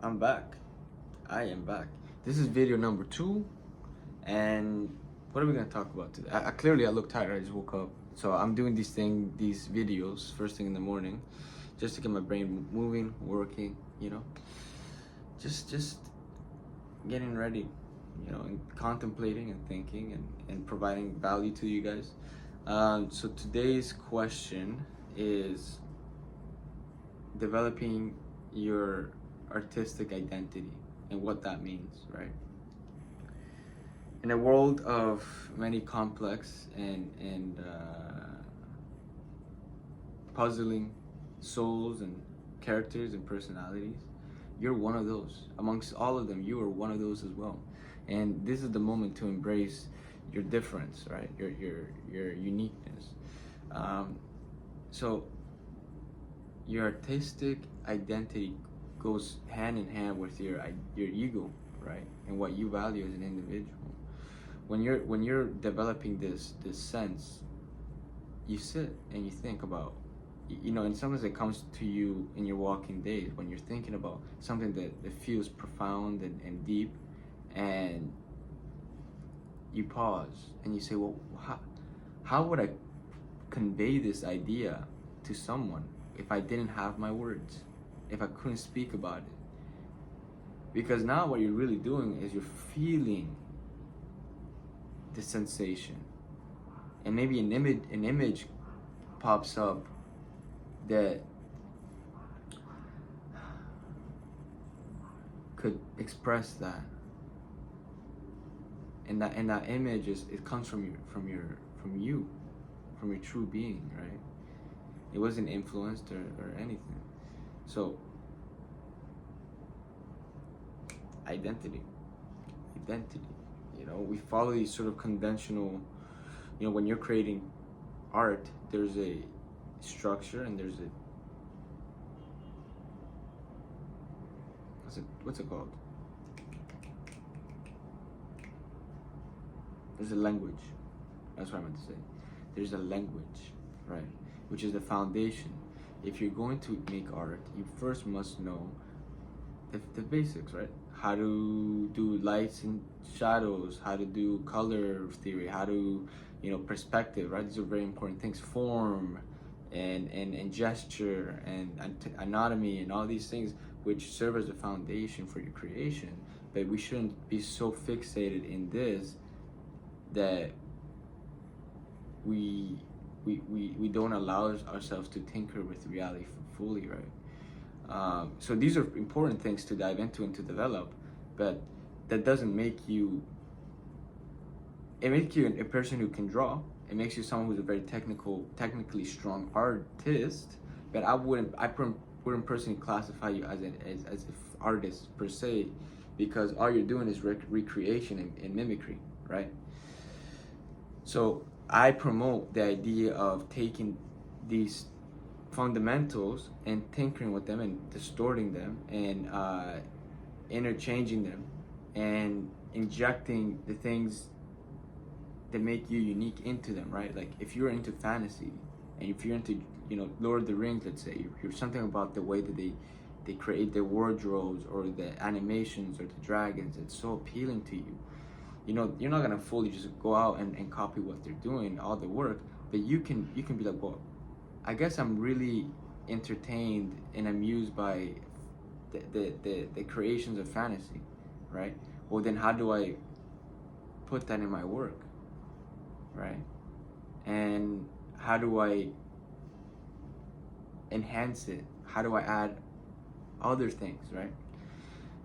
I'm back. I am back. This is video number 2, and what are we gonna talk about today? Clearly I look tired. I just woke up, so I'm doing these videos first thing in the morning, just to get my brain moving, working. Just getting ready, and contemplating and thinking and providing value to you guys. So today's question is developing your artistic identity and what that means, right? In a world of many complex and puzzling souls and characters and personalities, you're one of those. Amongst all of them, you are one of those as well. And this is the moment to embrace your difference, right? Your uniqueness. So your artistic identity goes hand in hand with your ego, right? And what you value as an individual. When you're developing this sense, you sit and you think about, and sometimes it comes to you in your walking days when you're thinking about something that feels profound and deep, and you pause and you say, well, how would I convey this idea to someone if I didn't have my words, if I couldn't speak about it? Because now what you're really doing is you're feeling the sensation, and maybe an image pops up that could express that, and that image it comes from you, from your true being, right? It wasn't influenced or anything. So identity, we follow these sort of conventional, when you're creating art, there's a structure and there's what's it called? There's a language. That's what I meant to say. There's a language, right? Which is the foundation. If you're going to make art, you first must know the basics, right? How to do lights and shadows, how to do color theory, how to, perspective, right? These are very important things. Form and gesture and anatomy and all these things which serve as a foundation for your creation. But we shouldn't be so fixated in this that we don't allow ourselves to tinker with reality fully, right? So these are important things to dive into and to develop, but that doesn't make you. It makes you a person who can draw. It makes you someone who's a very technically strong artist. But I wouldn't personally classify you as an artist per se, because all you're doing is recreation and mimicry, right? So I promote the idea of taking these fundamentals and tinkering with them and distorting them and interchanging them and injecting the things that make you unique into them, right? Like if you're into fantasy and if you're into, Lord of the Rings, let's say, you're something about the way that they create their wardrobes or the animations or the dragons, it's so appealing to you. You're not gonna fully just go out and copy what they're doing, all the work, but you can be like, well, I guess I'm really entertained and amused by the creations of fantasy, right? Well, then how do I put that in my work, right? And how do I enhance it? How do I add other things, right?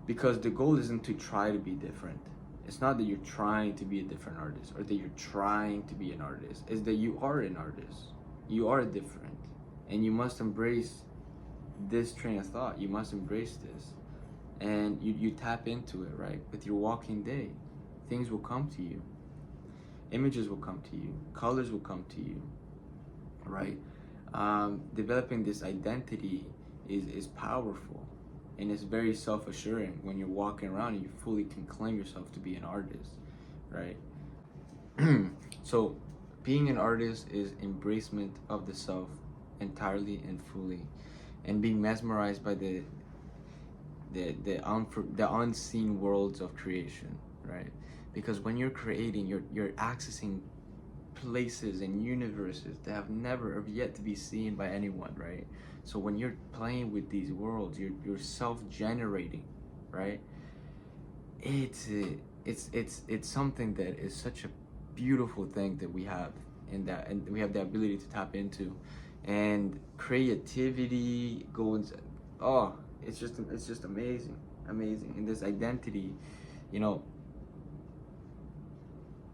Because the goal isn't to try to be different. It's not that you're trying to be a different artist or that you're trying to be an artist. It's that you are an artist. You are different. And you must embrace this train of thought. You must embrace this. And you tap into it, right? With your walking day. Things will come to you. Images will come to you. Colors will come to you, right? Developing this identity is powerful. And it's very self-assuring when you're walking around and you fully can claim yourself to be an artist, right? So being an artist is embracement of the self entirely and fully, and being mesmerized by the the unseen worlds of creation, right? Because when you're creating, you're accessing places and universes that have yet to be seen by anyone, right? So when you're playing with these worlds, you're self-generating, right? It's something that is such a beautiful thing that we have, and we have the ability to tap into, and creativity goes, oh, it's just amazing. And this identity, you know,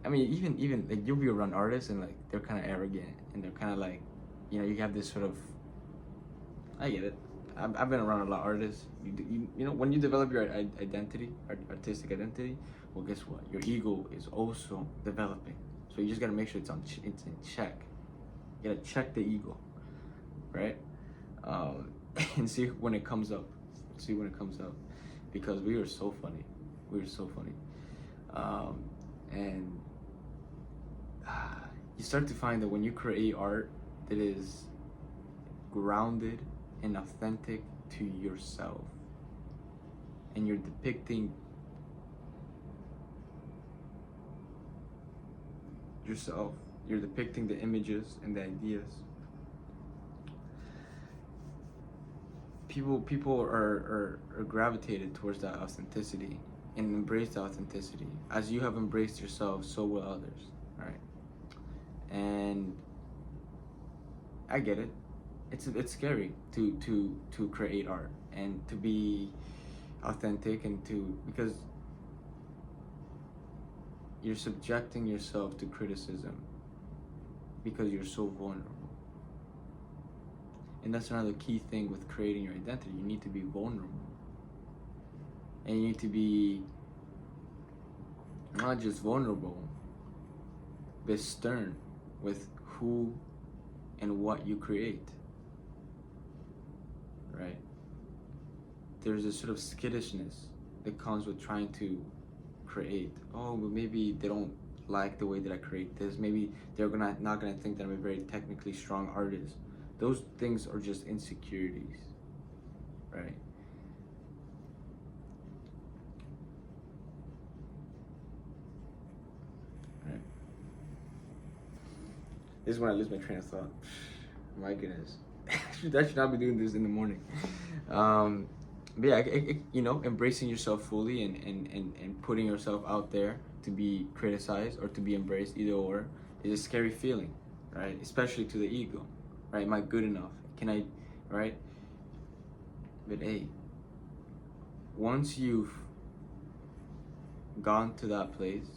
I mean, even like you'll be around artists and like they're kind of arrogant and they're kind of like, you have this sort of, I get it. I've been around a lot of artists. You know, when you develop your identity, artistic identity, well, guess what? Your ego is also developing. So you just gotta make sure it's in check. You gotta check the ego, right? And see when it comes up. See when it comes up, because we are so funny. We are so funny, and you start to find that when you create art that is grounded and authentic to yourself, and you're depicting yourself, you're depicting the images and the ideas, people are gravitated towards that authenticity and embrace the authenticity. As you have embraced yourself, so will others, right? And I get it. It's scary to create art and to be authentic, and because you're subjecting yourself to criticism because you're so vulnerable. And that's another key thing with creating your identity. You need to be vulnerable. And you need to be not just vulnerable, but stern with who and what you create. Right? There's a sort of skittishness that comes with trying to create. Oh, but maybe they don't like the way that I create this. Maybe they're not gonna think that I'm a very technically strong artist. Those things are just insecurities, right? Right. This is when I lose my train of thought. My goodness, I should not be doing this in the morning. But yeah, embracing yourself fully and putting yourself out there to be criticized or to be embraced, either or, is a scary feeling, right? Especially to the ego, right? Am I good enough? Can I, right? But hey, once you've gone to that place,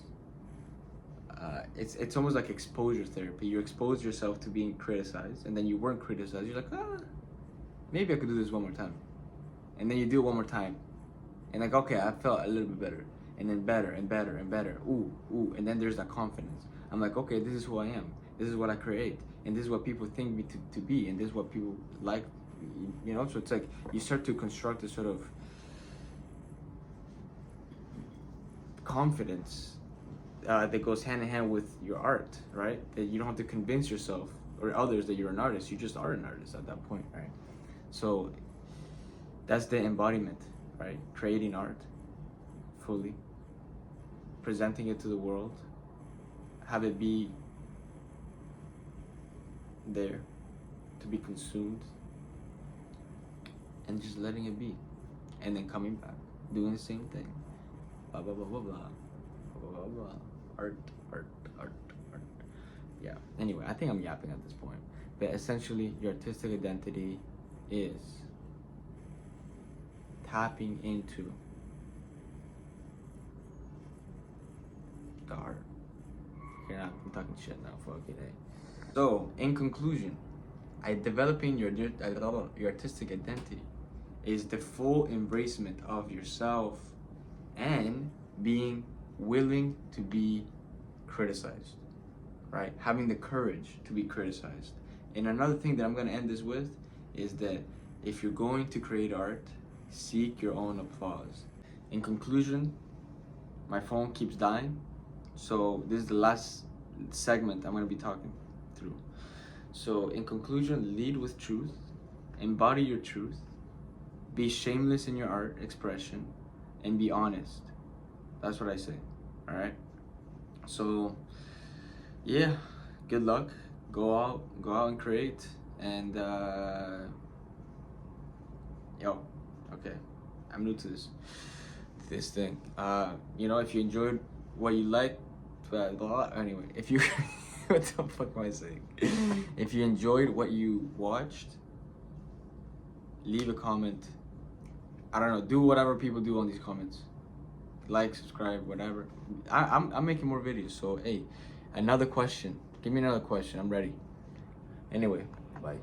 it's almost like exposure therapy. You expose yourself to being criticized, and then you weren't criticized. You're like, maybe I could do this one more time. And then you do it one more time, and like, okay, I felt a little bit better, and then better and better and better. Ooh, and then there's that confidence. I'm like, okay, this is who I am. This is what I create, and this is what people think me to be, and this is what people like, So it's like you start to construct a sort of confidence that goes hand in hand with your art, right? That you don't have to convince yourself or others that you're an artist. You just are an artist at that point, right? So that's the embodiment, right? Creating art fully, presenting it to the world, have it be there to be consumed, and just letting it be, and then coming back, doing the same thing, blah blah blah blah blah, blah blah blah, art. Yeah. Anyway, I think I'm yapping at this point, but essentially, your artistic identity is tapping into the art. I'm talking shit now. Fuck it. So, in conclusion, developing your artistic identity is the full embracement of yourself and being willing to be criticized, right? Having the courage to be criticized. And another thing that I'm going to end this with is that if you're going to create art, seek your own applause. In conclusion, my phone keeps dying, so this is the last segment I'm going to be talking through. So in conclusion, lead with truth, embody your truth, be shameless in your art expression, and be honest. That's what I say. All right. So yeah, good luck. Go out and create. And yo, okay, I'm new to this thing. You know, if you enjoyed what you liked, blah, blah, anyway, if you what the fuck am I saying? If you enjoyed what you watched, leave a comment. I don't know, do whatever people do on these comments. Like, subscribe, whatever. I'm making more videos, so hey, another question. Give me another question. I'm ready. Anyway, bye.